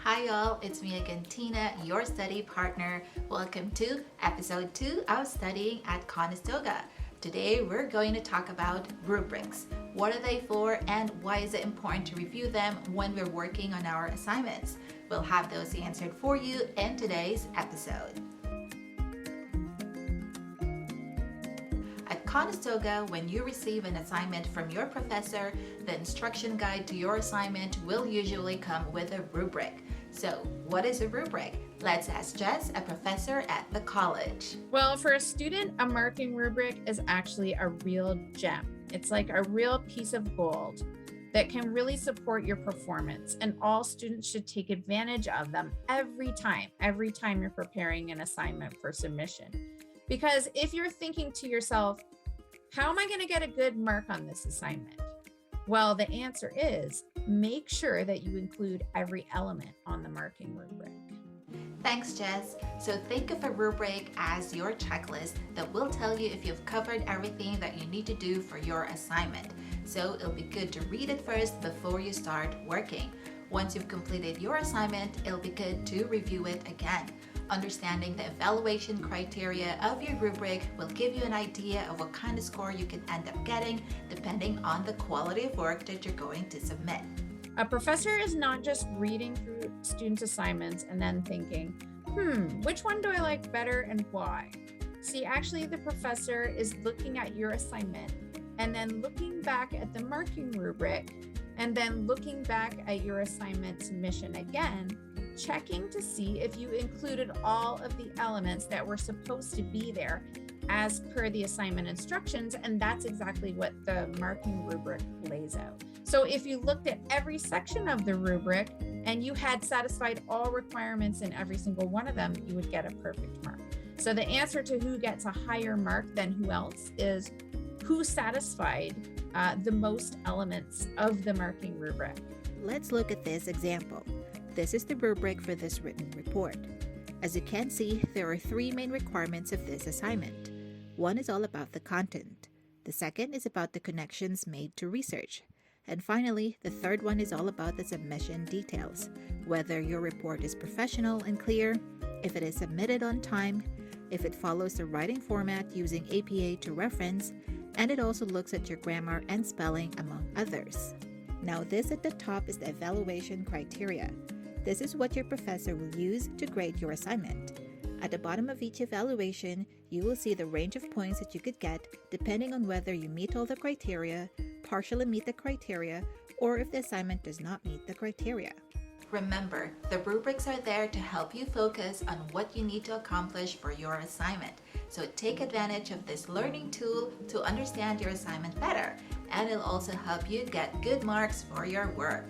Hi y'all, it's me again, Tina, your study partner. Welcome to episode 2 of Studying at Conestoga. Today we're going to talk about rubrics. What are they for and why is it important to review them when we're working on our assignments? We'll have those answered for you in today's episode. At Conestoga, when you receive an assignment from your professor, the instruction guide to your assignment will usually come with a rubric. So, what is a rubric? Let's ask Jess, a professor at the college. Well, for a student, a marking rubric is actually a real gem. It's like a real piece of gold that can really support your performance, and all students should take advantage of them every time you're preparing an assignment for submission. Because if you're thinking to yourself, how am I going to get a good mark on this assignment? Well, the answer is make sure that you include every element on the marking rubric. Thanks, Jess. So think of a rubric as your checklist that will tell you if you've covered everything that you need to do for your assignment. So it'll be good to read it first before you start working. Once you've completed your assignment, it'll be good to review it again. Understanding the evaluation criteria of your rubric will give you an idea of what kind of score you can end up getting depending on the quality of work that you're going to submit. A professor is not just reading through students' assignments and then thinking, which one do I like better and why? See, actually, the professor is looking at your assignment and then looking back at the marking rubric and then looking back at your assignment submission again, checking to see if you included all of the elements that were supposed to be there as per the assignment instructions, and that's exactly what the marking rubric lays out. So if you looked at every section of the rubric and you had satisfied all requirements in every single one of them, you would get a perfect mark. So the answer to who gets a higher mark than who else is who satisfied the most elements of the marking rubric. Let's look at this example. This is the rubric for this written report. As you can see, there are 3 main requirements of this assignment. One is all about the content. The second is about the connections made to research. And finally, the third one is all about the submission details, whether your report is professional and clear, if it is submitted on time, if it follows the writing format using APA to reference, and it also looks at your grammar and spelling, among others. Now, this at the top is the evaluation criteria. This is what your professor will use to grade your assignment. At the bottom of each evaluation, you will see the range of points that you could get depending on whether you meet all the criteria, partially meet the criteria, or if the assignment does not meet the criteria. Remember, the rubrics are there to help you focus on what you need to accomplish for your assignment. So take advantage of this learning tool to understand your assignment better, and it'll also help you get good marks for your work.